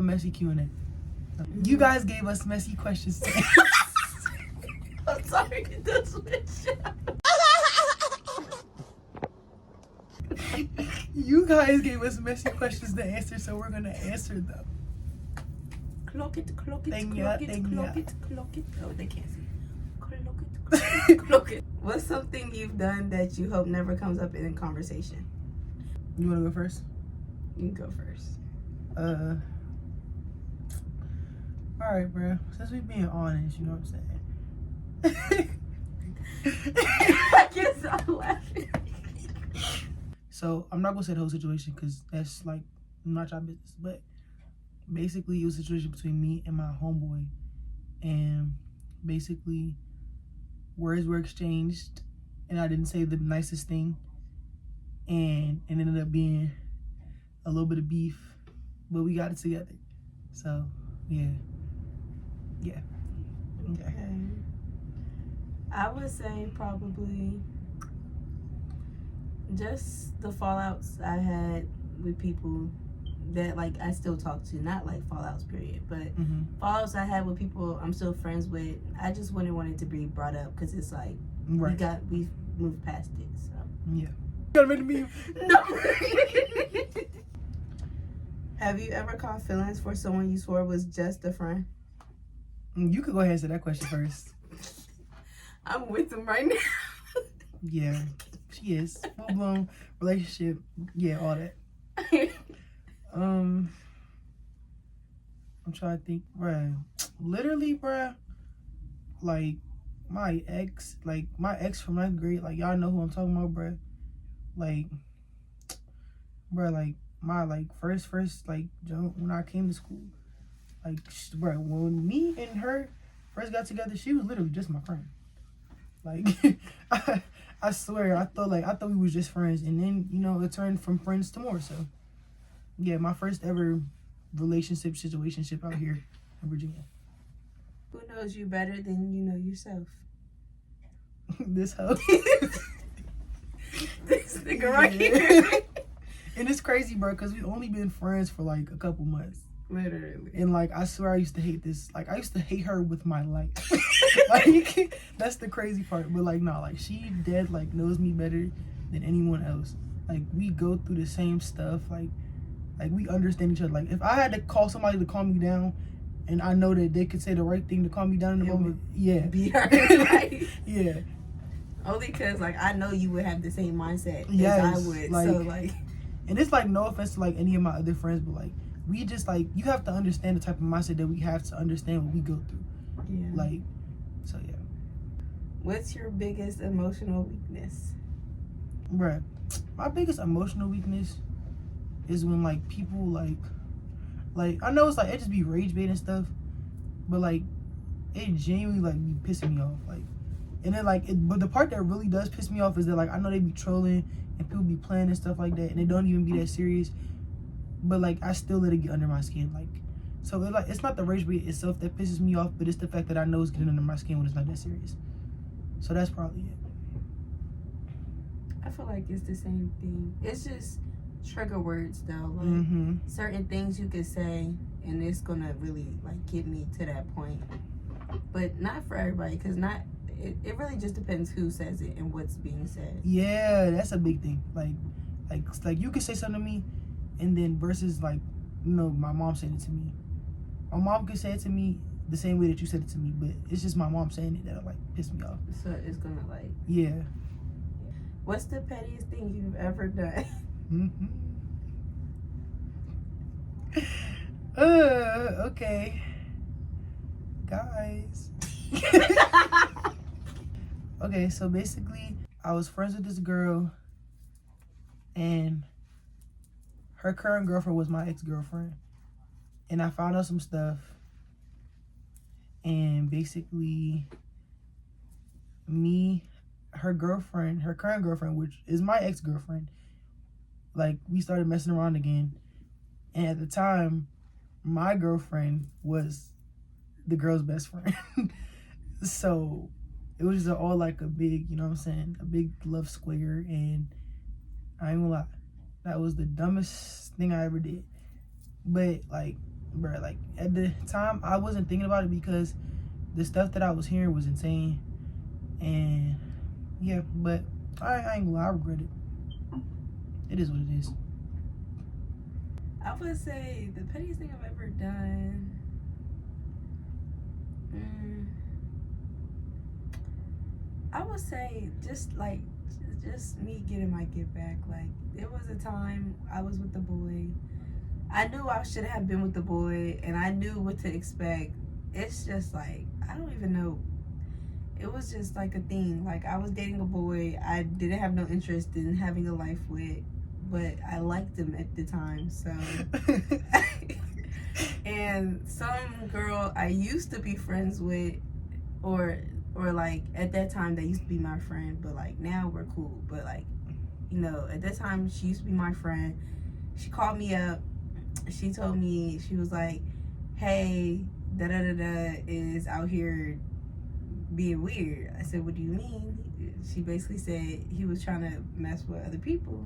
messy Q&A. You guys gave us messy questions to answer. I'm sorry to switch. You guys gave us messy questions to answer, so we're gonna answer them. Clock it, clock it, Thank clock ya, it, thank clock ya. it, clock it. Oh, they can't see. Clock it, clock it, clock it. What's something you've done that you hope never comes up in a conversation? You wanna go first? You can go first. All right, bro. Since we being honest, you know what I'm saying. I guess I'm laughing. So I'm not gonna say the whole situation because that's like not your business. But basically, it was a situation between me and my homeboy, and basically, words were exchanged, and I didn't say the nicest thing, and it ended up being a little bit of beef, but we got it together. So yeah. Okay. I would say probably just the fallouts I had with people that like I still talk to, not like fallouts period, but fallouts I had with people I'm still friends with. I just wouldn't want it to be brought up because it's like we've moved past it. So yeah. Gotta make me. No. Have you ever caught feelings for someone you swore was just a friend? You could go ahead and answer that question first. I'm with him right now. Yeah, she is. Full blown relationship. Yeah, all that. I'm trying to think, bruh. Literally, bruh. Like my ex from 9th grade. Like y'all know who I'm talking about, bruh. Like, bruh, like my first like when I came to school. Like, bruh, when me and her first got together, she was literally just my friend. Like, I swear, I thought we was just friends, and then it turned from friends to more. So, yeah, my first ever situationship out here in Virginia. Who knows you better than you know yourself? This hoe. This nigga right here. And it's crazy, bro, because we've only been friends for like a couple months. Literally. And like I swear I used to hate this. Like I used to hate her with my life. Like that's the crazy part. But like no, like she dead like knows me better than anyone else. Like we go through the same stuff. Like we understand each other. Like if I had to call somebody to calm me down and I know that they could say the right thing to calm me down in the moment, yeah. Be her. Right? Yeah. Only because like I know you would have the same mindset Yes, as I would. like, so like, and it's like no offense to like any of my other friends, but like we just like you have to understand the type of mindset that we have to understand what we go through. yeah. Like, so yeah. What's your biggest emotional weakness? Bruh, my biggest emotional weakness is when like people like I know it's like it just be rage bait and stuff, but like it genuinely like be pissing me off. Like, and then like but the part that really does piss me off is that like I know they be trolling and people be playing and stuff like that, and it don't even be that serious. But like I still let it get under my skin. Like, so it's not the rage bait itself that pisses me off, but it's the fact that I know it's getting under my skin when it's not that serious. So that's probably it. I feel like it's the same thing. It's just trigger words though. Like certain things you could say and it's gonna really like get me to that point. But not for everybody, because it really just depends who says it and what's being said. Yeah, that's a big thing. Like you could say something to me, and then versus like, my mom said it to me. My mom could say it to me the same way that you said it to me, but it's just my mom saying it that like pissed me off. So it's gonna like. Yeah. What's the pettiest thing you've ever done? Okay. Guys. Okay, so basically, I was friends with this girl, and her current girlfriend was my ex-girlfriend. And I found out some stuff, and basically, her current girlfriend, which is my ex-girlfriend, like, we started messing around again. And at the time, my girlfriend was the girl's best friend. So it was just all like a big, a big love square. And I ain't gonna lie, that was the dumbest thing I ever did. But like, bro, like at the time I wasn't thinking about it because the stuff that I was hearing was insane. And yeah, but I ain't gonna lie, I regret it. It is what it is. I would say the pettiest thing I've ever done. I would say just me getting my get back. Like, there was a time I was with the boy. I knew I should have been with the boy, and I knew what to expect. It's just like, I don't even know. It was just like a thing. Like, I was dating a boy I didn't have no interest in having a life with, but I liked him at the time, so. And some girl I used to be friends with, or like at that time they used to be my friend, but like now we're cool. But like, you know, at that time she used to be my friend. She called me up. She told me, she was like, hey, da da da da is out here being weird. I said, what do you mean? She basically said he was trying to mess with other people.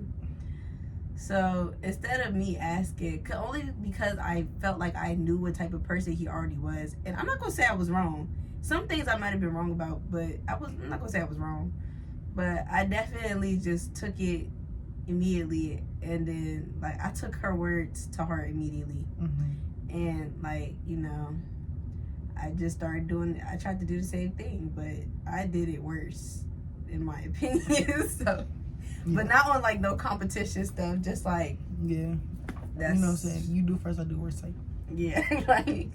So instead of me asking, only because I felt like I knew what type of person he already was, and I'm not gonna say I was wrong. Some things I might have been wrong about, but I'm not gonna say I was wrong. But I definitely just took it immediately, and then like I took her words to heart immediately. And like, you know, I just started doing. I tried to do the same thing, but I did it worse, in my opinion. So. Yeah. But not on like no competition stuff, just like, yeah, that's, you know what I'm saying, you do first, I do worst type. Yeah. Like,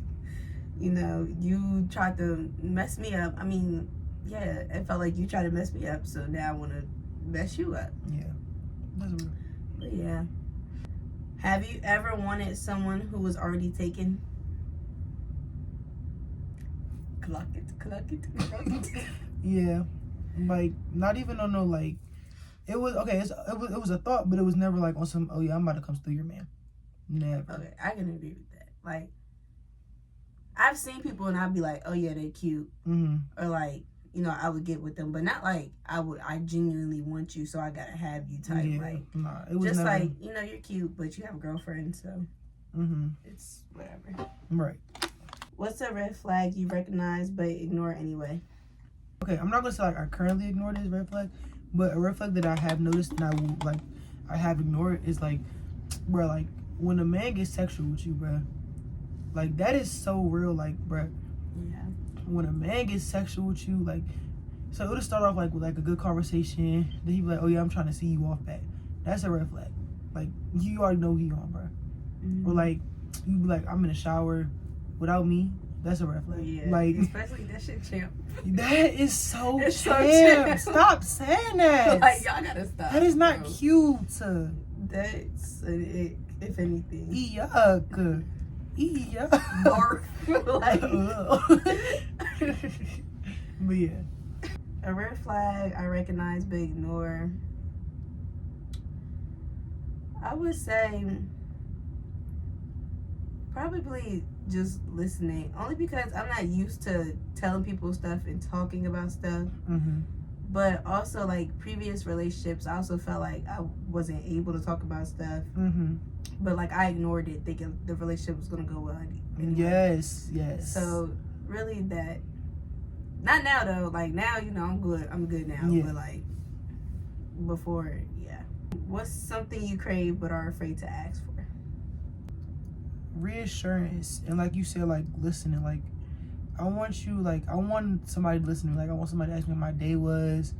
you know, you tried to mess me up. I mean, yeah, it felt like you tried to mess me up, so now I want to mess you up. Yeah, that's real. But yeah, have you ever wanted someone who was already taken? Clock it. Yeah, like not even on no like. It was okay. It was a thought, but it was never like on some. Oh yeah, I'm about to come steal your man. Never. Okay, I can agree with that. Like, I've seen people and I'd be like, oh yeah, they're cute, or like, you know, I would get with them, but not like I genuinely want you, so I gotta have you type. Yeah, like, nah, it was just never... like, you know, you're cute, but you have a girlfriend, so it's whatever. Right. What's a red flag you recognize but ignore anyway? Okay, I'm not gonna say like I currently ignore this red flag. But a red flag that I have noticed and I have ignored is like, bro, like when a man gets sexual with you, bro, like that is so real, like, bro. Yeah. When a man gets sexual with you, like, so it'll start off like with like a good conversation. Then he be like, oh yeah, I'm trying to see you off back. That's a red flag. Like you already know he on, bro. Or like you be like, I'm in the shower without me. That's a red flag. Yeah, like, especially that shit champ. That is so champ. Stop saying that. Like, y'all gotta stop. That is not cute. That's it, if anything. Yuck. Barf. Like. But yeah. A red flag I recognize but ignore. I would say probably just listening, only because I'm not used to telling people stuff and talking about stuff. But also like previous relationships, I also felt like I wasn't able to talk about stuff. But like I ignored it, thinking the relationship was gonna go well anyway. Yes. So really that, not now though. Like now, you know, I'm good now. Yeah. But like before, yeah. What's something you crave but are afraid to ask for? Reassurance, and like you said, like listening. Like I want somebody to listen to me. Like I want somebody to ask me how my day was,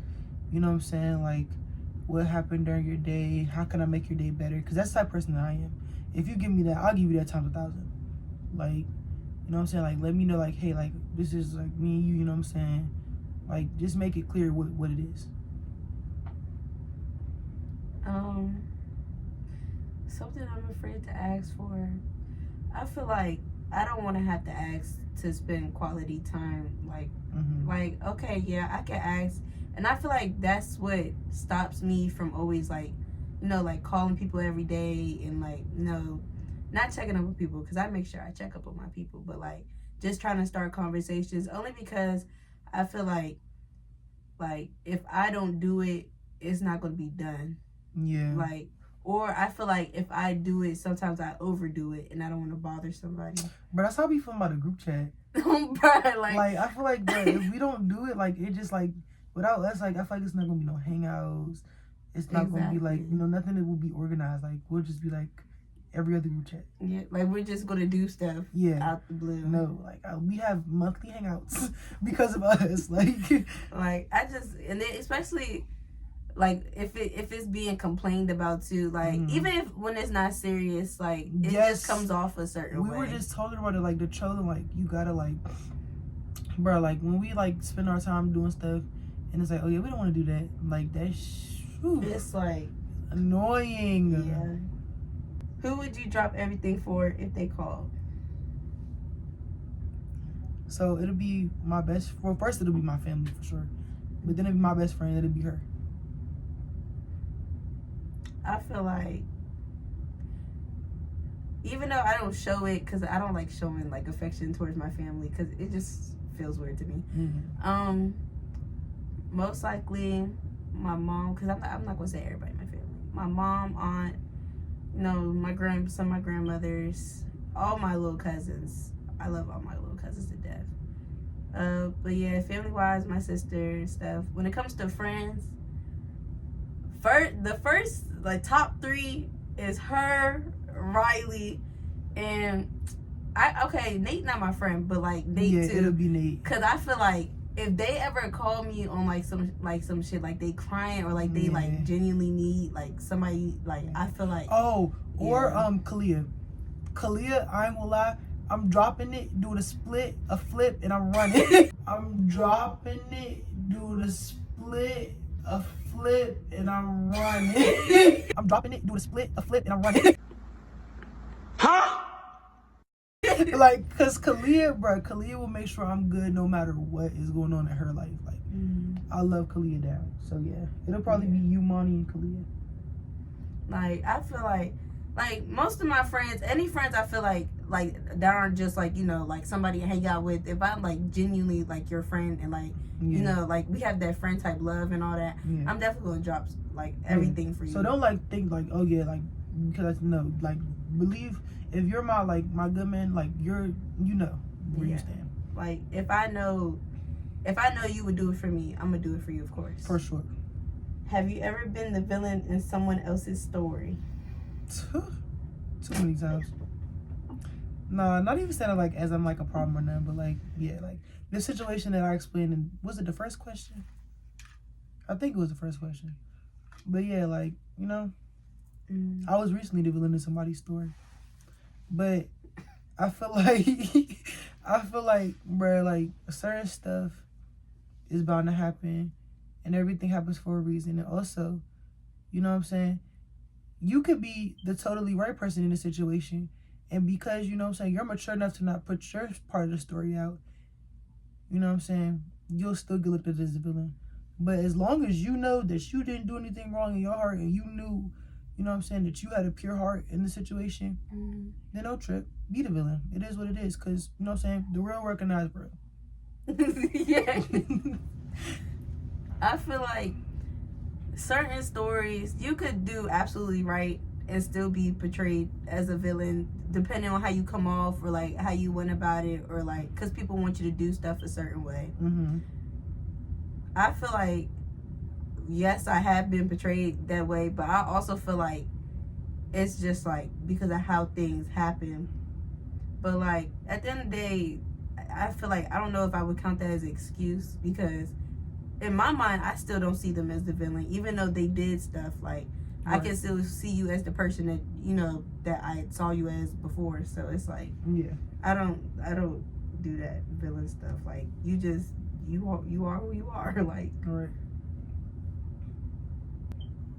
you know what I'm saying, like what happened during your day, how can I make your day better, because that's the type of person that I am. If you give me that, I'll give you that times 1,000. Like, you know what I'm saying, like let me know, like, hey, like this is like me and you know what I'm saying, like just make it clear what it is. Something I'm afraid to ask for, I feel like I don't want to have to ask to spend quality time. Like, like, okay, yeah, I can ask. And I feel like that's what stops me from always, like, you know, like calling people every day and, like, you know, not checking up with people, because I make sure I check up with my people. But, like, just trying to start conversations, only because I feel like if I don't do it, it's not going to be done. Yeah. Like, Or I feel like if I do it, sometimes I overdo it and I don't want to bother somebody. But that's how we feel about a group chat. Bruh, like I feel like, bro, if we don't do it, like it just like without us, like I feel like it's not gonna be no hangouts. It's not gonna be like, you know, nothing that will be organized. Like we'll just be like every other group chat. Yeah, like we're just gonna do stuff. Yeah, out the blue. No, like we have monthly hangouts because of us. Like I just, and then especially like if it's being complained about too, like even if when it's not serious, like it just comes off a certain way. We were just talking about it, like the children, like you gotta like, bro, like when we like spend our time doing stuff, and it's like, oh yeah, we don't want to do that. Like it's like annoying. Yeah. Who would you drop everything for if they called? So it'll be my best. Well, first it'll be my family for sure, but then it'll be my best friend. It'll be her. I feel like, even though I don't show it, because I don't like showing like affection towards my family, because it just feels weird to me. Most likely my mom, because I'm not gonna say everybody in my family. My mom, aunt, you know, some of my grandmothers, all my little cousins. I love all my little cousins to death. But yeah, family wise, my sister and stuff. When it comes to friends, the first like top 3 is her, Riley, and Nate not my friend, but like Nate too. It'll be Nate. Cause I feel like if they ever call me on like some shit, like they crying or like they like genuinely need like somebody, like I feel like Kalia, I ain't gonna lie, I'm dropping it, doing a flip, and I'm running. I'm dropping it, doing a split, a flip, and I'm running. I'm dropping it, doing a flip, and I'm running. Huh? Like, cause Kalia will make sure I'm good no matter what is going on in her life. Like, I love Kalia down. So yeah, it'll probably be you, Monty, and Kalia. Like, I feel like most of my friends, any friends I feel like that aren't just like, you know, like somebody to hang out with. If I'm like genuinely like your friend and like, you know, like we have that friend type love and all that, I'm definitely gonna drop like everything for you. So don't like think like, oh yeah, like, because no, like believe if you're my good man, like you know where you stand. Like if I know you would do it for me, I'm gonna do it for you, of course. For sure. Have you ever been the villain in someone else's story? Too many times. No, not even saying it like as I'm like a problem or nothing, but like, yeah, like the situation that I explained in, was it the first question? I think it was the first question. But yeah, like, you know, I was recently the villain in somebody's story. But I feel like, bro, like certain stuff is bound to happen and everything happens for a reason. And also, you know what I'm saying? You could be the totally right person in the situation, and because, you know what I'm saying, you're mature enough to not put your part of the story out, you know what I'm saying, you'll still get looked at as the villain. But as long as you know that you didn't do anything wrong in your heart and you knew, you know what I'm saying, that you had a pure heart in the situation, then no trip, be the villain. It is what it is, because, you know what I'm saying, the real recognize real. Yeah. I feel like certain stories you could do absolutely right and still be portrayed as a villain, depending on how you come off or like how you went about it, or like because people want you to do stuff a certain way. I feel like, yes, I have been portrayed that way, but I also feel like it's just like because of how things happen. But like at the end of the day, I feel like I don't know if I would count that as an excuse, because in my mind, I still don't see them as the villain, even though they did stuff. Like, right. I can still see you as the person that, you know, that I saw you as before. So it's like, I don't do that villain stuff. Like, you are who you are. Like, right.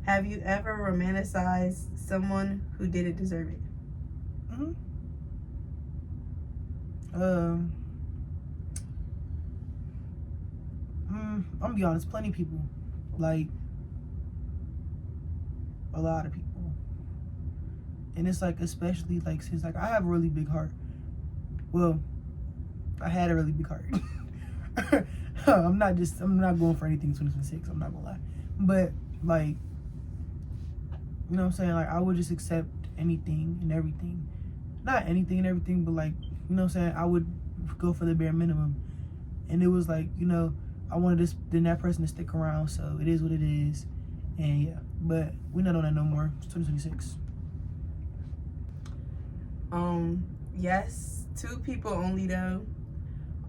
Have you ever romanticized someone who didn't deserve it? I'm gonna be honest, plenty of people, like a lot of people, and it's like, especially like since like I have a really big heart. Well, I had a really big heart. I'm not going for anything 2026. I'm not gonna lie, but like you know what I'm saying, like I would just accept anything and everything. Not anything and everything, but like, you know what I'm saying, I would go for the bare minimum. And it was like, you know, I wanted this then that person to stick around, so it is what it is. And yeah, but we're not on that no more. It's 2026. Yes, 2 people only though.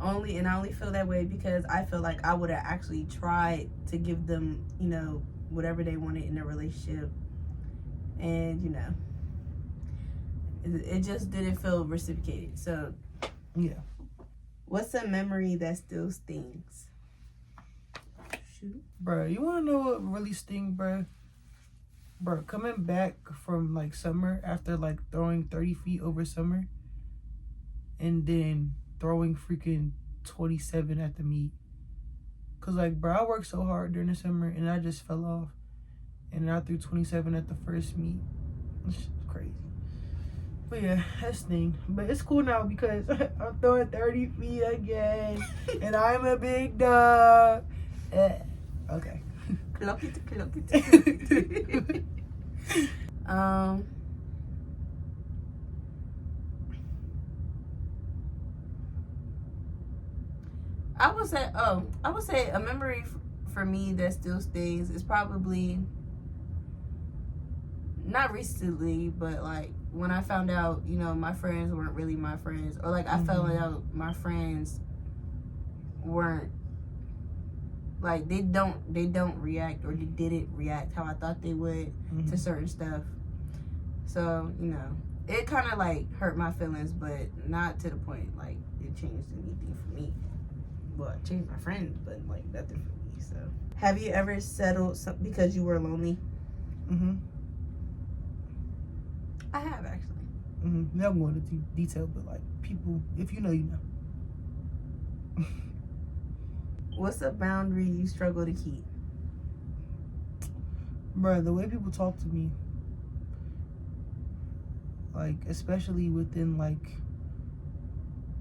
And I only feel that way because I feel like I would have actually tried to give them, you know, whatever they wanted in a relationship. And, you know, it just didn't feel reciprocated. So, yeah. What's a memory that still stings? Shoot. Bruh, you want to know what really stings, bruh? Bruh, coming back from, like, summer after, like, throwing 30 feet over summer and then throwing freaking 27 at the meet. Because, like, bro, I worked so hard during the summer and I just fell off. And I threw 27 at the first meet. It's crazy. But yeah, that's the thing. But it's cool now because I'm throwing 30 feet again. And I'm a big dog. Okay. Clock it. I would say a memory for me that still stings is probably not recently, but like when I found out, you know, my friends weren't really my friends, or like I found out my friends weren't like they don't react, or they didn't react how I thought they would to certain stuff. So, you know, it kind of like hurt my feelings, but not to the point like it changed anything for me. Well, it changed my friends, but like nothing for me. So, have you ever settled because you were lonely? I have actually. Not going into detail, but like people, if you know, you know. What's a boundary you struggle to keep? Bruh, the way people talk to me, like, especially within, like,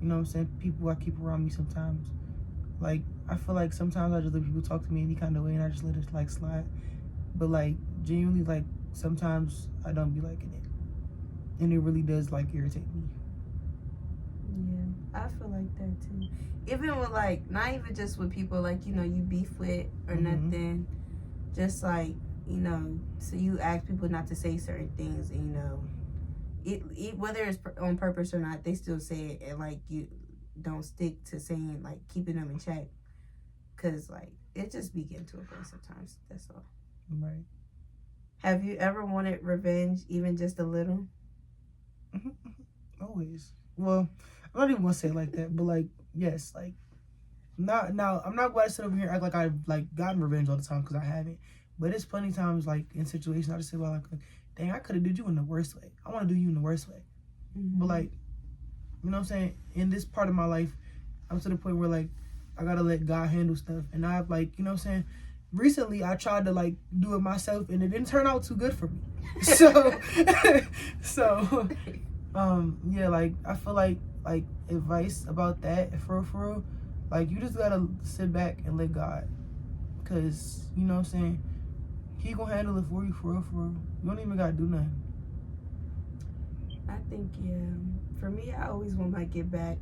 you know what I'm saying, people I keep around me sometimes. Like, I feel like sometimes I just let people talk to me any kind of way and I just let it, like, slide. But, like, genuinely, like, sometimes I don't be liking it. And it really does, like, irritate me. Yeah, I feel like that, too. Even with, like, not even just with people, like, you know, you beef with or nothing. Just, like, you know, so you ask people not to say certain things, and, you know, it whether it's on purpose or not, they still say it, and, like, you don't stick to saying, like, keeping them in check. Because, like, it just be getting to a point sometimes. That's all. Right. Have you ever wanted revenge, even just a little? Always. Well, I'm not even gonna say it like that, but like, yes, like, not now. I'm not going to sit over here and act like I've like gotten revenge all the time because I haven't. But it's plenty times like in situations I just say, well, like dang, I could have did you in the worst way. I want to do you in the worst way. But like, you know what I'm saying? In this part of my life, I'm to the point where like I gotta let God handle stuff, and I've like, you know what I'm saying? Recently, I tried to like do it myself, and it didn't turn out too good for me. So, yeah, like I feel like advice about that for real, like you just gotta sit back and let God, cause you know what I'm saying, He gonna handle it for you for real. You don't even gotta do nothing. I think for me, I always want my get back,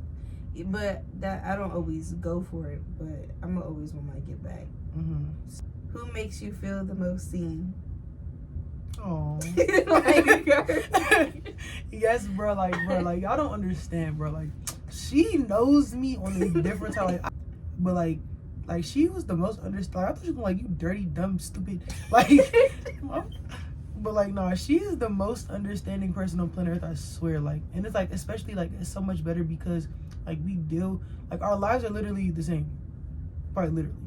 but that I don't always go for it, but I'm gonna always want my get back. Who makes you feel the most seen? Oh, like, yes, bro. Like y'all don't understand, bro. Like, she knows me on a different time. Like, but like she was the most understanding. I thought she was like, you dirty, dumb, stupid. Like, but like, no, she is the most understanding person on planet Earth. I swear. Like, and it's like, especially like, it's so much better because like we deal, like our lives are literally the same, probably literally.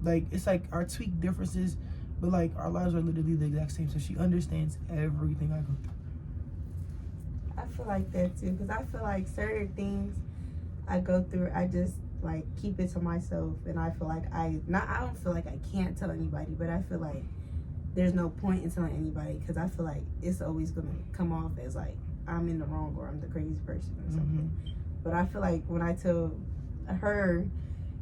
Like, it's like our tweaked differences. But, like, our lives are literally the exact same. So she understands everything I go through. I feel like that, too. Because I feel like certain things I go through, I just, like, keep it to myself. And I feel like I don't feel like I can't tell anybody. But I feel like there's no point in telling anybody. Because I feel like it's always going to come off as, like, I'm in the wrong or I'm the crazy person or something. But I feel like when I tell her,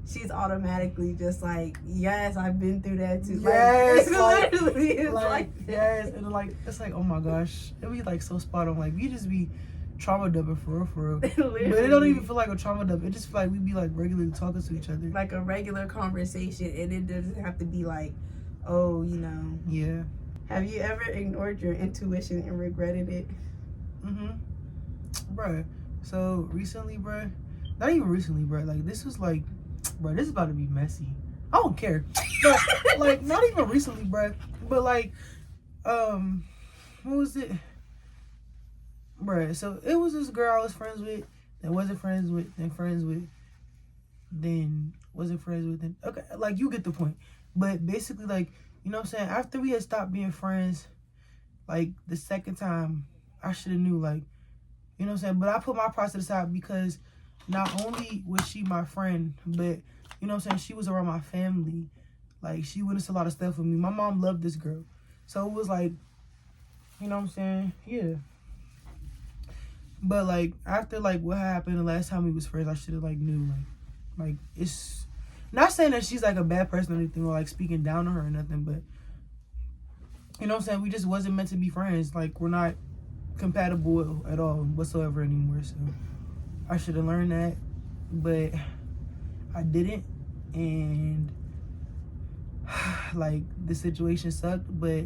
she's automatically just like, yes, I've been through that too. Yes, like, literally, it's like yes, and like it's like, oh my gosh, it be like so spot on. Like we just be trauma dumping for real. But it don't even feel like a trauma dump. It just feel like we be like regularly talking to each other, like a regular conversation, and it doesn't have to be like, oh, you know. Yeah. Have you ever ignored your intuition and regretted it? Bruh. So recently, bruh. Not even recently, bruh. Like this was like, bruh, this is about to be messy. I don't care. But like not even recently, bruh. But like, what was it? Bruh. So it was this girl I was friends with, that wasn't friends with, then friends with, then wasn't friends with, then okay, like you get the point. But basically, like, you know what I'm saying? After we had stopped being friends, like the second time, I should have knew, like, you know what I'm saying? But I put my pride to the side because not only was she my friend, but, you know what I'm saying, she was around my family. Like, she witnessed a lot of stuff with me. My mom loved this girl. So it was like, you know what I'm saying? Yeah. But, like, after, like, what happened the last time we was friends, I should have, like, knew, like, it's not saying that she's, like, a bad person or anything, or, like, speaking down on her or nothing, but, you know what I'm saying? We just wasn't meant to be friends. Like, we're not compatible at all whatsoever anymore. So I should have learned that, but I didn't. And, like, the situation sucked, but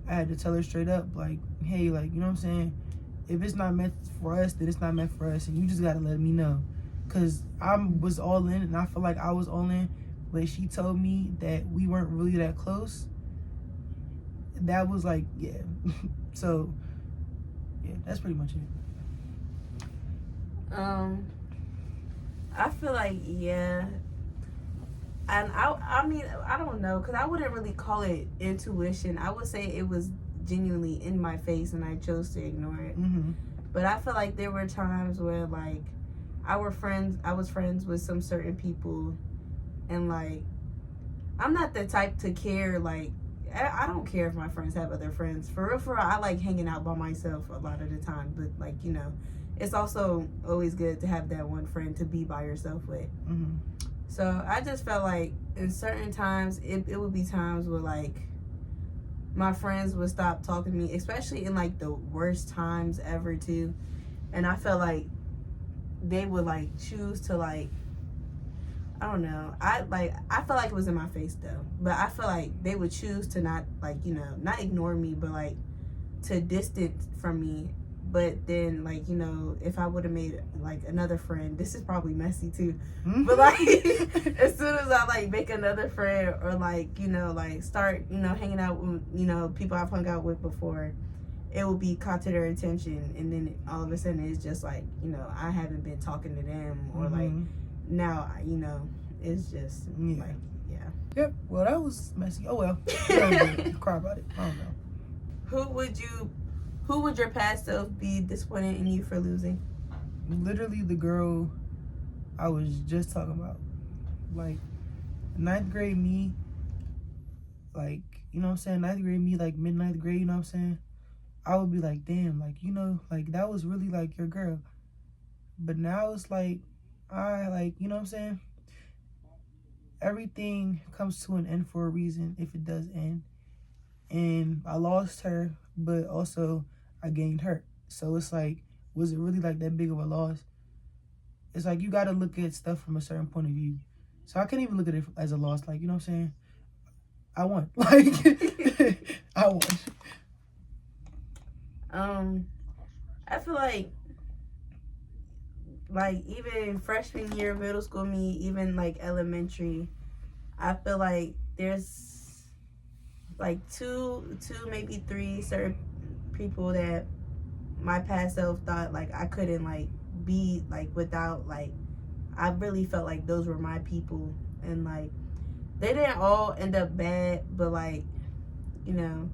I had to tell her straight up, like, hey, like, you know what I'm saying? If it's not meant for us, then it's not meant for us, and you just gotta let me know. Because I was all in, and I feel like I was all in, but she told me that we weren't really that close. That was like, yeah. So, yeah, that's pretty much it. I feel like, yeah. And I mean, I don't know, because I wouldn't really call it intuition. I would say it was genuinely in my face, and I chose to ignore it. But I feel like there were times where, like, I was friends with some certain people, and, like, I'm not the type to care, like, I don't care if my friends have other friends. For real, I like hanging out by myself a lot of the time. But, like, you know, it's also always good to have that one friend to be by yourself with. So I just felt like in certain times, it would be times where, like, my friends would stop talking to me, especially in, like, the worst times ever, too. And I felt like they would, like, choose to, like, I don't know. I felt like it was in my face, though. But I feel like they would choose to not, like, you know, not ignore me, but, like, to distance from me. But then, like, you know, if I would have made, like, another friend, this is probably messy, too. But, like, as soon as I, like, make another friend or, like, you know, like, start, you know, hanging out with, you know, people I've hung out with before, it will be caught to their attention. And then all of a sudden it's just, like, you know, I haven't been talking to them or, like, now, you know, it's just, like, yeah. Yep. Well, that was messy. Oh, well. Cry about it. I don't know. Who would your past self be disappointed in you for losing? Literally the girl I was just talking about. Like, 9th grade me, like, you know what I'm saying? 9th grade me, like, mid-9th grade, you know what I'm saying? I would be like, damn, like, you know, like, that was really, like, your girl. But now it's like, like, you know what I'm saying? Everything comes to an end for a reason, if it does end. And I lost her, but also I gained her. So it's like, was it really, like, that big of a loss? It's like, you got to look at stuff from a certain point of view. So I can't even look at it as a loss. Like, you know what I'm saying? I won. Like, I won. I feel like even freshman year of middle school me, even, like, elementary, I feel like there's, like, two, maybe three certain people that my past self thought, like, I couldn't, like, be, like, without, like, I really felt like those were my people. And, like, they didn't all end up bad, but, like, you know,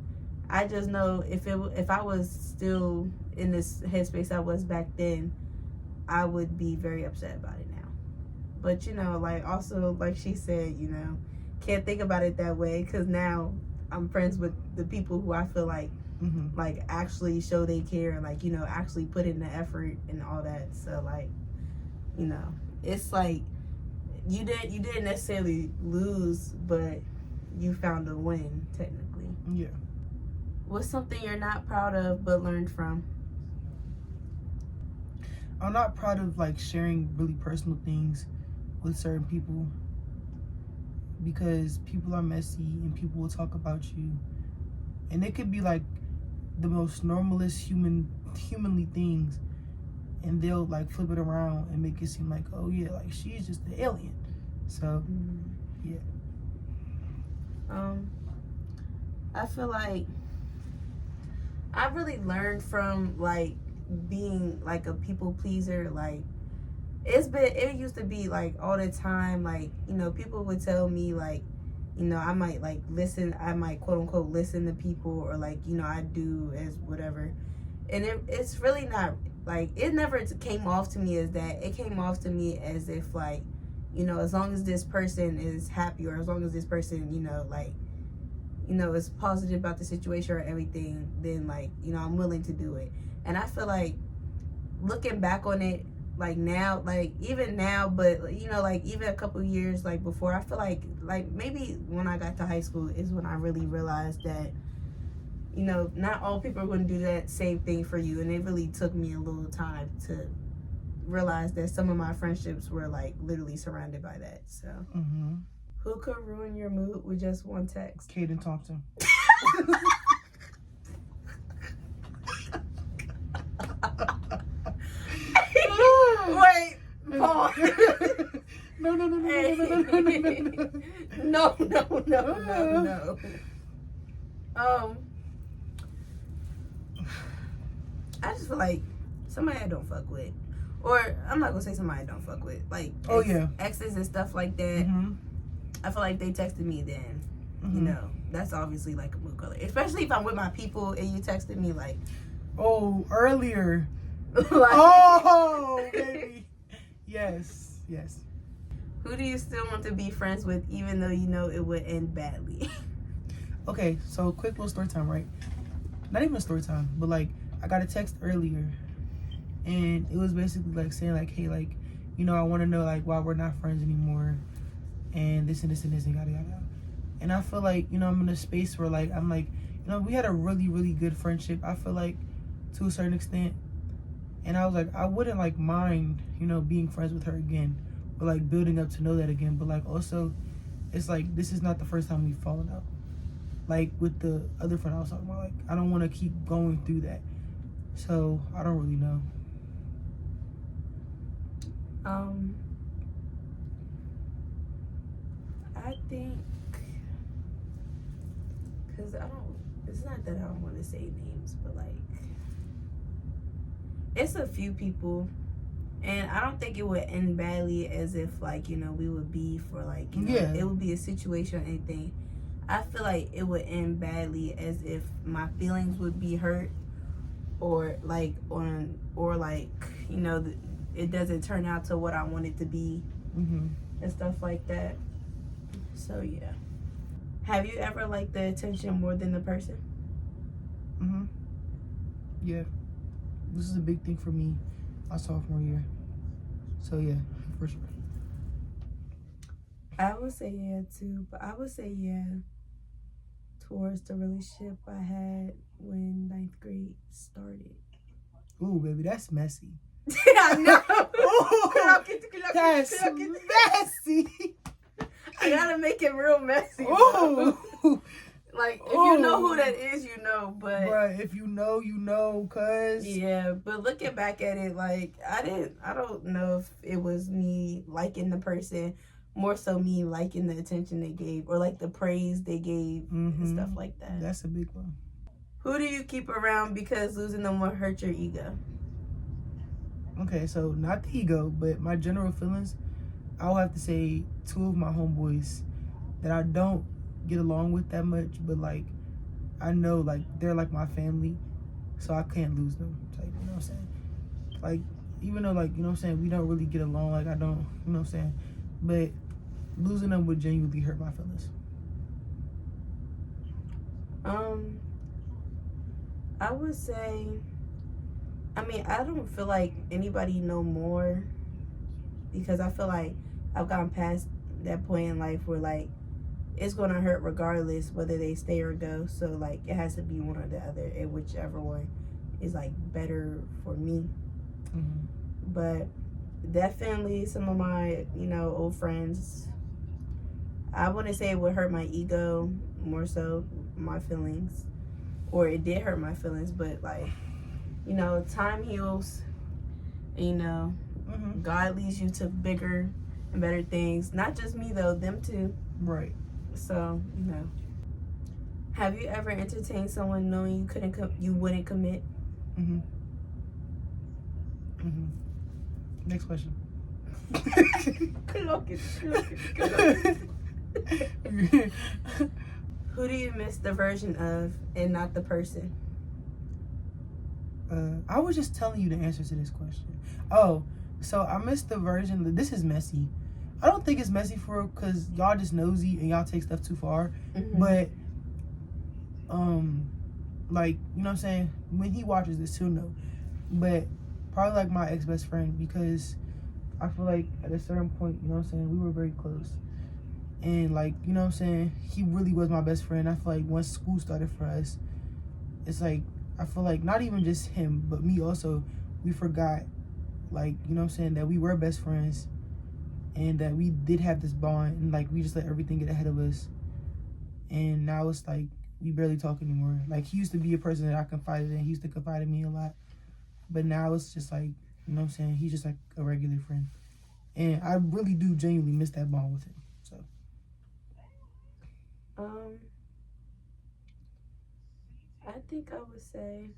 I just know if I was still in this headspace I was back then, I would be very upset about it now. But, you know, like, also, like she said, you know, can't think about it that way, because now I'm friends with the people who I feel like, like, actually show they care and, like, you know, actually put in the effort and all that. So, like, you know, it's like, you didn't necessarily lose, but you found a win technically. Yeah. What's something you're not proud of but learned from? I'm not proud of like sharing really personal things with certain people, because people are messy and people will talk about you, and it could be like the most normalest humanly things, and they'll like flip it around and make it seem like, oh yeah, like she's just an alien. So yeah. I feel like I really learned from like being like a people pleaser. Like it used to be like all the time, like, you know, people would tell me like, you know, I might like listen, I might quote unquote listen to people, or like, you know, I do as whatever, and it's really not like, it never came off to me as that. It came off to me as if like, you know, as long as this person is happy, or as long as this person, you know, like, you know, is positive about the situation or everything, then like, you know, I'm willing to do it. And I feel like looking back on it, like now, like even now, but you know, like even a couple years like before, I feel like maybe when I got to high school is when I really realized that, you know, not all people are going to do that same thing for you. And it really took me a little time to realize that some of my friendships were like literally surrounded by that. So who could ruin your mood with just one text? Kaden Thompson. Wait, pause. No. No. I just feel like somebody I don't fuck with, or I'm not gonna say somebody I don't fuck with, like exes and stuff like that. I feel like they texted me then, you know, that's obviously like a mood color, especially if I'm with my people and you texted me like, oh, earlier. like, oh, baby. Yes. Who do you still want to be friends with, even though you know it would end badly? Okay, so quick little story time, right? Not even story time, but like I got a text earlier, and it was basically like saying like, hey, like, you know, I want to know like why we're not friends anymore, and this and yada yada. And I feel like, you know, I'm in a space where like I'm like, you know, we had a really, really good friendship, I feel like, to a certain extent. And I was like, I wouldn't like mind, you know, being friends with her again, or like building up to know that again. But like also, it's like this is not the first time we've fallen out. Like with the other friend I was talking about, like I don't want to keep going through that. So I don't really know. I think, because it's not that I don't want to say names, but like, it's a few people, and I don't think it would end badly as if like, you know, we would beef or like, you know, it would be a situation or anything. I feel like it would end badly as if my feelings would be hurt, or like or like, you know, it doesn't turn out to what I want it to be, and stuff like that. So yeah. Have you ever liked the attention more than the person? Yeah. This is a big thing for me my sophomore year. So yeah, for sure. I would say yeah too, but I would say yeah towards the relationship I had when 9th grade started. Ooh, baby, that's messy. I know. Ooh, that's messy. I gotta make it real messy. Ooh. Like, if you know who that is, you know, but... Bruh, if you know, you know, cuz... Yeah, but looking back at it, like, I don't know if it was me liking the person, more so me liking the attention they gave, or, like, the praise they gave, and stuff like that. That's a big one. Who do you keep around because losing them will hurt your ego? Okay, so not the ego, but my general feelings, I'll have to say 2 of my homeboys that I don't get along with that much, but like I know like they're like my family, so I can't lose them. Like, you know what I'm saying? Like, even though like, you know what I'm saying, we don't really get along, like I don't, you know what I'm saying, but losing them would genuinely hurt my feelings. I would say, I mean, I don't feel like anybody know more, because I feel like I've gone past that point in life where like it's gonna hurt regardless whether they stay or go. So like it has to be one or the other, and whichever one is like better for me. Mm-hmm. But definitely some of my, old friends, I wouldn't say it would hurt my ego, more so my feelings, or it did hurt my feelings, but like, time heals, and, Mm-hmm. God leads you to bigger and better things. Not just me though, them too. Right. So, have you ever entertained someone knowing you wouldn't commit? Mm-hmm. Mm-hmm. Next question. Who do you miss the version of and not the person? I was just telling you the answer to this question. Oh, so I missed the version. This is messy. I don't think it's messy for because y'all just nosy and y'all take stuff too far. Mm-hmm. But, like, you know what I'm saying? When he watches this, he'll know. But probably like my ex-best friend, because I feel like at a certain point, you know what I'm saying, we were very close. And like, you know what I'm saying, he really was my best friend. I feel like once school started for us, it's like, I feel like not even just him, but me also, we forgot, like, you know what I'm saying, that we were best friends and that we did have this bond, and like we just let everything get ahead of us. And now it's like we barely talk anymore. Like, he used to be a person that I confided in. He used to confide in me a lot. But now it's just like, you know what I'm saying, he's just like a regular friend. And I really do genuinely miss that bond with him. So I think I would say,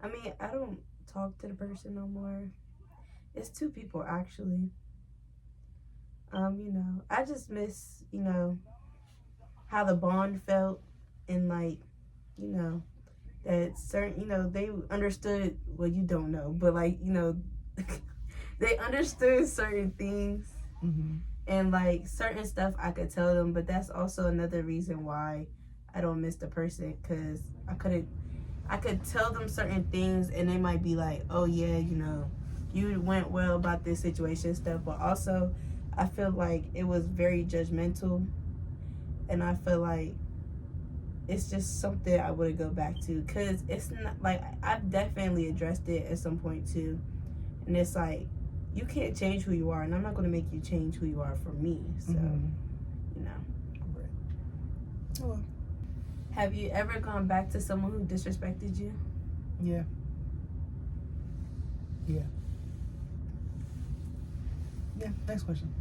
I don't talk to the person no more. It's two people actually. I just miss, how the bond felt, and like, that certain, they understood, well, you don't know, but like, they understood certain things. mm-hmm. And like certain stuff I could tell them, but that's also another reason why I don't miss the person, because I could tell them certain things and they might be like, oh yeah, you went well about this situation and stuff, but also I feel like it was very judgmental, and I feel like it's just something I wouldn't go back to, because it's not like, I've definitely addressed it at some point too, and it's like, you can't change who you are, and I'm not going to make you change who you are for me. So, Mm-hmm. Right. Oh. Have you ever gone back to someone who disrespected you? Yeah. Yeah. Yeah, next question.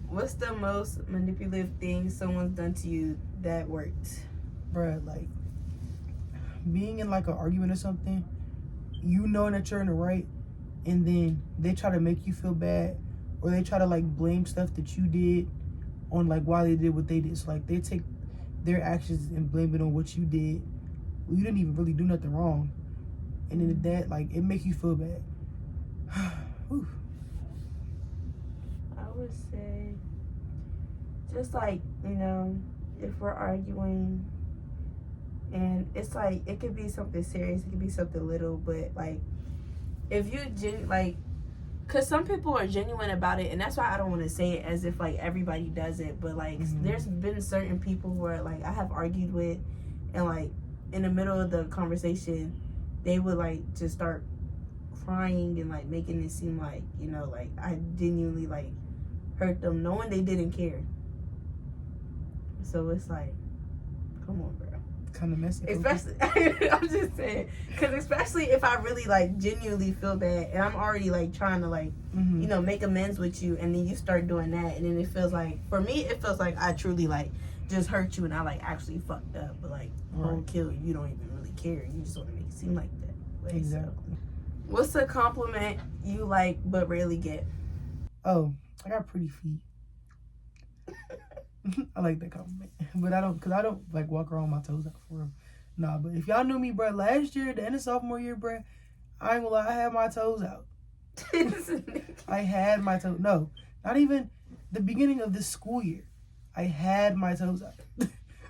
What's the most manipulative thing someone's done to you that worked? Bruh, like, being in like an argument or something, you know that you're in the right, and then they try to make you feel bad, or they try to like blame stuff that you did on like why they did what they did. So like they take their actions and blame it on what you did. Well, you didn't even really do nothing wrong, and then that, like, it makes you feel bad. I would say, just like, if we're arguing, and it's like, it could be something serious, it could be something little, but like, if you because some people are genuine about it, and that's why I don't want to say it as if like everybody does it, but like, there's been certain people where like I have argued with, and like in the middle of the conversation they would like just start crying and like making it seem like, like I genuinely like hurt them, knowing they didn't care. So it's like, come on, bro. Kind of messy. Especially, I'm just saying, because especially if I really like genuinely feel bad, and I'm already like trying to like, make amends with you, and then you start doing that, and then it feels like, for me, it feels like I truly like just hurt you, and I like actually fucked up, but like, whole kill, you don't even really care, you just want to make it seem like that way. Exactly. So, what's a compliment you like but rarely get? Oh, I got pretty feet. I like that compliment, but I don't like walk around with my toes out for real. Nah, but if y'all knew me, bro, last year, the end of sophomore year, bro, I ain't gonna lie, I had my toes out. I had my toes. No, not even the beginning of this school year. I had my toes out.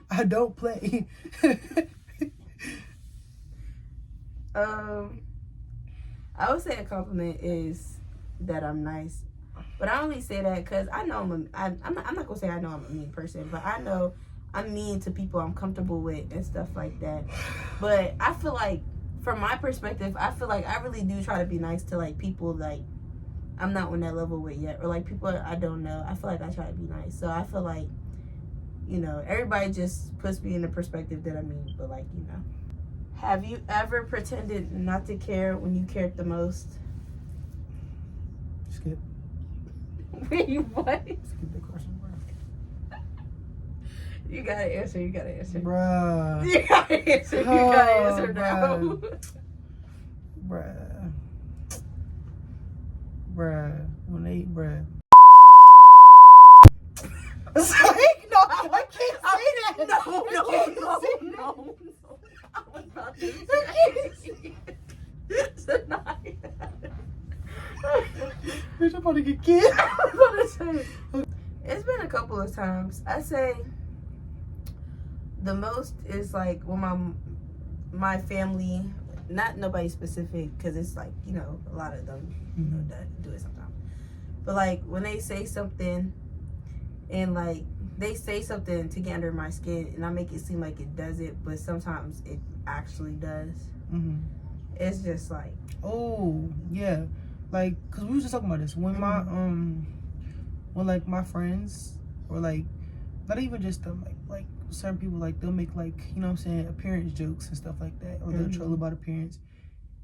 I don't play. I would say a compliment is that I'm nice, But I only say that because I know I'm not gonna say I know I'm a mean person, but I know I'm mean to people I'm comfortable with and stuff like that. But I feel like, from my perspective, I feel like I really do try to be nice to like people like I'm not on that level with yet, or like people I don't know. I feel like I try to be nice, so I feel like, you know, everybody just puts me in the perspective that I mean. But like, you know, have you ever pretended not to care when you cared the most? Skip. Wait, what? Skip the question, bro. You gotta answer. Bruh. You gotta answer. You gotta answer now. Bruh. When they, bruh. No, I can't say that. No. I was about to say Bitch, I'm about to get killed. It's been a couple of times. I say the most is like when my family, not nobody specific, because it's like, you know, a lot of them, you know, that do it sometimes. But like when they say something and like they say something to get under my skin and I make it seem like it doesn't, but sometimes it actually does. Mm-hmm. It's just like, oh yeah, like, cause we was just talking about this when my when like my friends, or like not even just them, like certain people, like they'll make like, you know what I'm saying, appearance jokes and stuff like that, or they'll troll about appearance,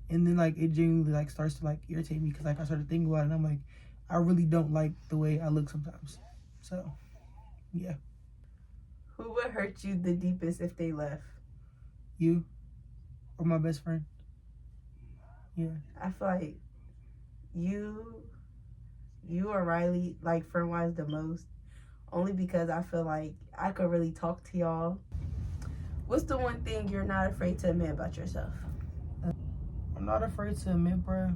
and then like it genuinely like starts to like irritate me, because like I started thinking about it and I'm like, I really don't like the way I look sometimes. So yeah. who would hurt you the deepest if they left? You or my best friend. Yeah. I feel like you or Riley, like, friend wise the most, only because I feel like I could really talk to y'all. What's the one thing you're not afraid to admit about yourself? I'm not afraid to admit, bruh.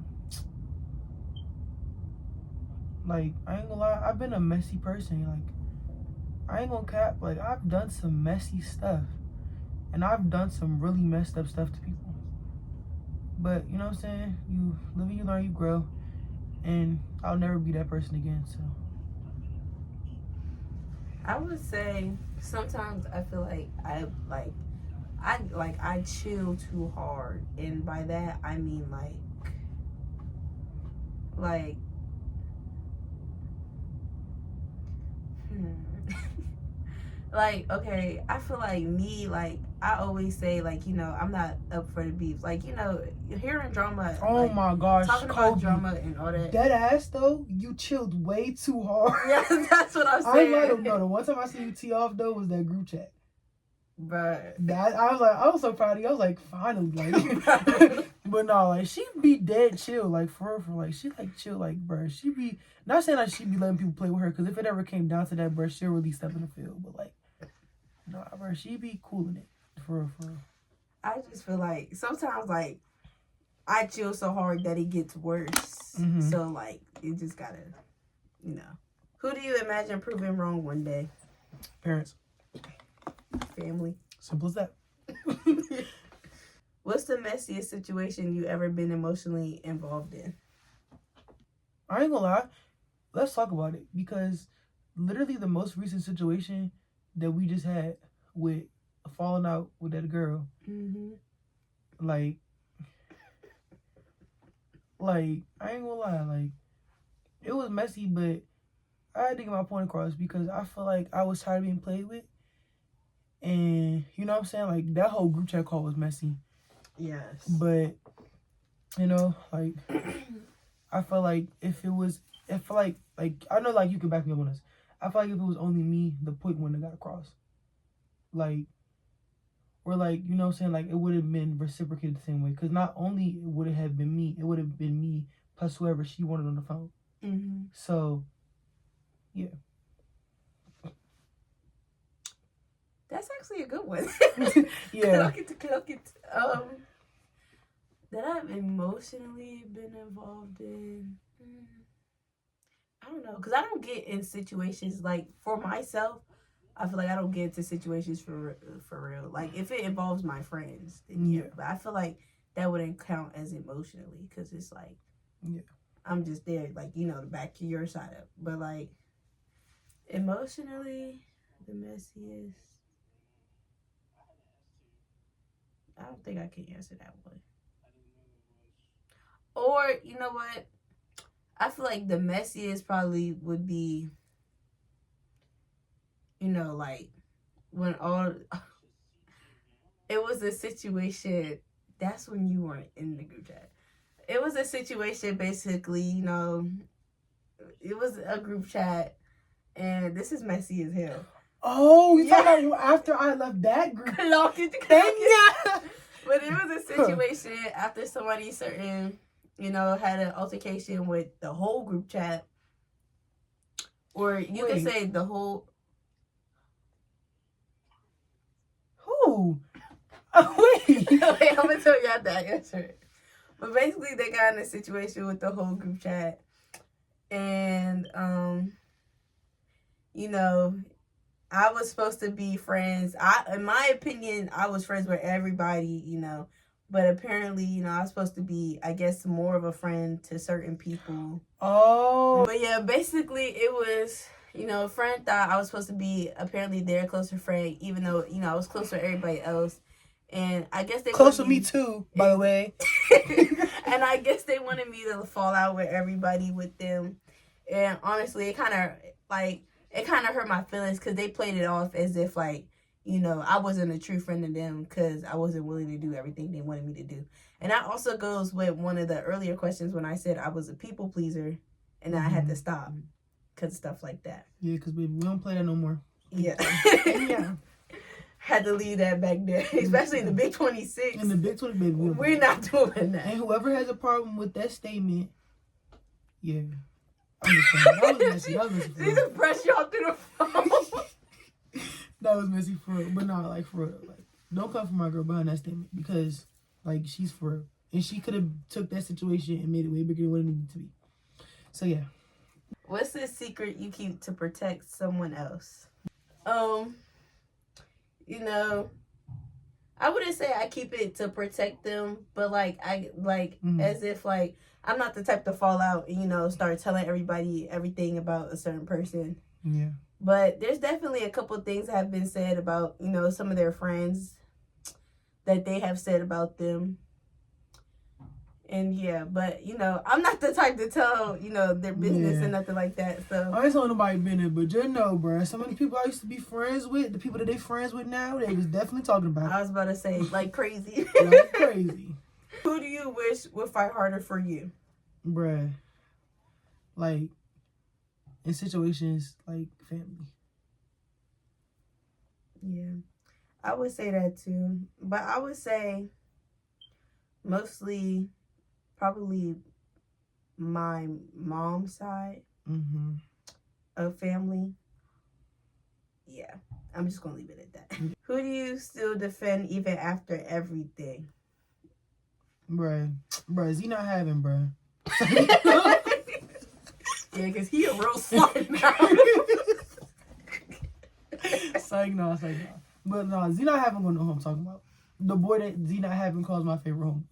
Like, I ain't gonna lie, I've been a messy person. Like, I ain't gonna cap. Like, I've done some messy stuff. And I've done some really messed up stuff to people. But, you know what I'm saying? You live and you learn, you grow. And I'll never be that person again, so. I would say sometimes I feel like I chill too hard. And by that, I mean like like, okay, I feel like me, like, I always say, like, you know, I'm not up for the beef. Like, you know, hearing drama. Oh like, my gosh, talking about drama and all that. Dead ass, though, you chilled way too hard. Yeah, that's what I'm saying. I let him know. The one time I see you tee off, though, was that group chat. But I was so proud of you. I was like, finally, like. But no, like, she be dead chill, like, for real, like, she, like, chill, like, bruh, she be, not saying like she be letting people play with her, because if it ever came down to that, bruh, she'll really step in the field, but, like, nah, bruh, she be cool in it, for real. I just feel like, sometimes, like, I chill so hard that it gets worse, so, like, you just gotta, you know. Who do you imagine proving wrong one day? Parents. Family. Simple as that. What's the messiest situation you ever been emotionally involved in? I ain't gonna lie. Let's talk about it. Because literally the most recent situation that we just had with falling out with that girl. Like, I ain't gonna lie. Like, it was messy, but I had to get my point across, because I feel like I was tired of being played with. And, you know what I'm saying? Like, that whole group chat call was messy. Yes. But, you know, like, I feel like I know, like, you can back me up on this. I feel like if it was only me, the point wouldn't have got across. Like, or, like, you know what I'm saying? Like, it would have been reciprocated the same way. Because not only would it have been me, it would have been me plus whoever she wanted on the phone. So, yeah. That's actually a good one. Yeah. That I've emotionally been involved in. I don't know, because I don't get in situations, like, for myself, I feel like I don't get into situations for real. Like, if it involves my friends, then yeah. But I feel like that wouldn't count as emotionally, because it's like, yeah. I'm just there, like, you know, to back your side up. But like emotionally, the messiest. I don't think I can answer that one. Or you know what? I feel like the messiest probably would be, you know, like when all it was a situation. That's when you weren't in the group chat. It was a situation, basically, you know, it was a group chat, and this is messy as hell. Oh, you talking about after I left that group? But it was a situation after somebody certain, you know, had an altercation with the whole group chat, or you can say the whole. Who? Wait, I'm gonna tell y'all that answer. But basically, they got in a situation with the whole group chat, and you know, I was supposed to be friends. In my opinion, I was friends with everybody, you know, but apparently, you know, I was supposed to be, I guess, more of a friend to certain people. Oh, but yeah, basically, it was. You know, a friend thought I was supposed to be apparently their closer friend, even though, you know, I was closer to everybody else. And I guess they close to me too, by the way. And I guess they wanted me to fall out with everybody with them. And honestly, it kind of hurt my feelings because they played it off as if, like, you know, I wasn't a true friend to them because I wasn't willing to do everything they wanted me to do. And that also goes with one of the earlier questions when I said I was a people pleaser and I had to stop because stuff like that. Yeah, because we don't play that no more. Yeah. Yeah. Had to leave that back there, especially in the Big 26. In the Big 20, baby. We're not doing that. And whoever has a problem with that statement, yeah. I'm just saying. That was messy. That was messy. They just press y'all through the phone. That was messy for real. But no, like, for real. Like, don't come for my girl behind that statement because, like, she's for real. And she could have took that situation and made it way bigger than what it needed to be. So, yeah. What's the secret you keep to protect someone else? You know, I wouldn't say I keep it to protect them, but like as if like I'm not the type to fall out and, you know, start telling everybody everything about a certain person. Yeah. But there's definitely a couple of things that have been said about, you know, some of their friends that they have said about them. And yeah, but, you know, I'm not the type to tell, you know, their business and nothing like that. So I ain't telling nobody business, but just know, bro, some of the people I used to be friends with, the people that they friends with now, they was definitely talking about. I was about to say, like crazy. Like crazy. Who do you wish would fight harder for you? Bruh. Like, in situations like family. Yeah. I would say that too. But I would say mostly probably my mom's side of family. Yeah. I'm just going to leave it at that. Who do you still defend even after everything? Bruh, Z not having, bruh. Yeah, because he a real slut now. Psych, no. But no, Z not having gonna know who I'm talking about. The boy that Z not having calls my favorite homeboy.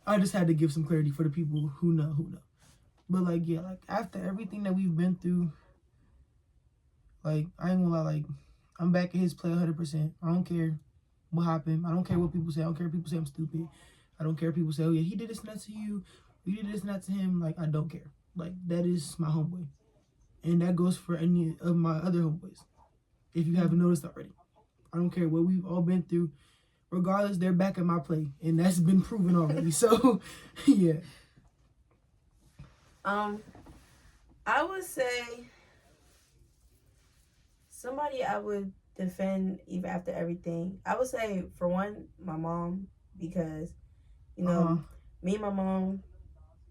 I just had to give some clarity for the people who know. But like, yeah, like after everything that we've been through, like, I ain't gonna lie, like, I'm back at his play 100%. I don't care what happened. I don't care what people say. I don't care if people say I'm stupid. I don't care if people say, oh yeah, he did this and that to you. You did this and that to him. Like, I don't care. Like, that is my homeboy. And that goes for any of my other homeboys. If you haven't noticed already. I don't care what we've all been through. Regardless, they're back at my play. And that's been proven already. So, yeah. I would say somebody I would defend even after everything. I would say, for one, my mom. Because, you know, me and my mom,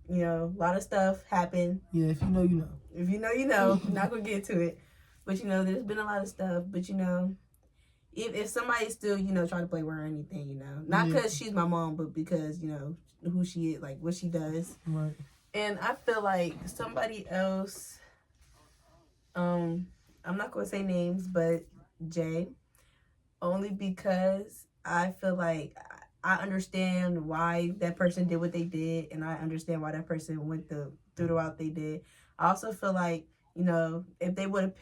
you know, a lot of stuff happened. Yeah, if you know, you know. If you know, you know. I'm not going to get to it. But, you know, there's been a lot of stuff. But, you know, if somebody still, you know, try to play with her or anything, you know. Not because she's my mom, but because, you know, who she is, like, what she does. Right. And I feel like somebody else, I'm not going to say names, but Jay. Only because I feel like I understand why that person did what they did, and I understand why that person went through the route they did. I also feel like, you know, if they would have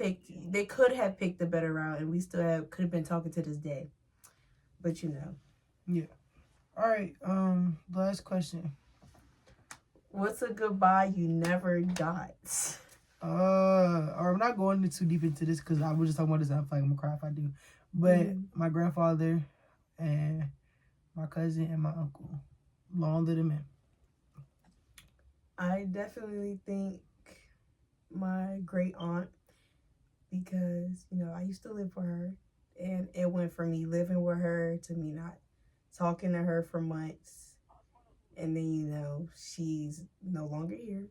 they could have picked a better route, and we still could have been talking to this day. But you know. Yeah. All right. Last question. What's a goodbye you never got? I'm not going too deep into this because I was just talking about this. I'm like, I'm gonna cry if I do. But my grandfather and my cousin and my uncle, long live them. I definitely think my great aunt, because, you know, I used to live with her, and it went from me living with her to me not talking to her for months, and then, you know, she's no longer here.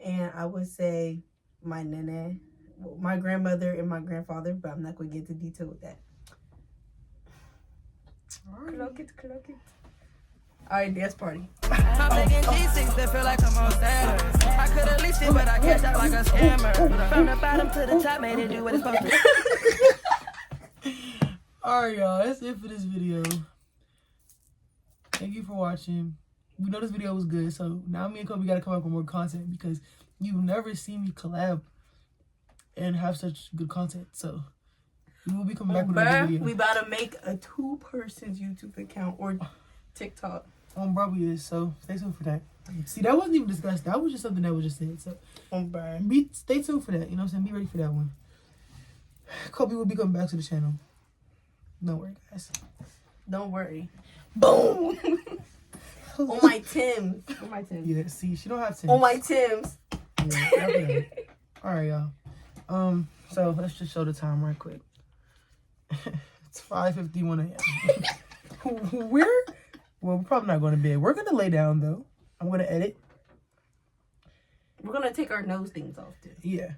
And I would say my nene, my grandmother and my grandfather, but I'm not going to get into detail with that. All right, dance party. I'm taking G6 that feel like I'm on Saturn. I could have leased it, but I cashed out like a scammer. From the bottom to the top, made it do what it's supposed to. Alright, y'all, that's it for this video. Thank you for watching. We know this video was good, so now me and Kobe gotta come up with more content because you've never seen me collab and have such good content. So we will be coming back with another video. We about to make a 2-person YouTube account or TikTok. Probably is, so stay tuned for that. See, that wasn't even discussed. That was just something that was just said. So stay tuned for that. You know what I'm saying? Be ready for that one. Kobe will be coming back to the channel. Don't worry, guys. Don't worry. Boom. On my Timbs. On my Timbs. Yeah, see, she don't have Timbs. On my Timbs. Yeah, okay. All right, y'all. So let's just show the time right quick. It's 5:51 a.m. Well, we're probably not going to bed. We're gonna lay down though. I'm gonna edit. We're gonna take our nose things off too. Yeah.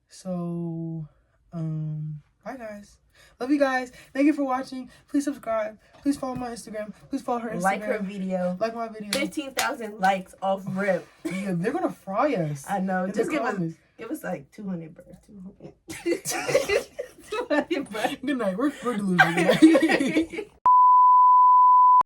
So, bye guys. Love you guys. Thank you for watching. Please subscribe. Please follow my Instagram. Please follow her Instagram. Like her video. Like my video. 15,000 likes off rip. Yeah, they're gonna fry us. I know. Just give us like 200, bro. 200. 200, bro. Good night. We're delusional.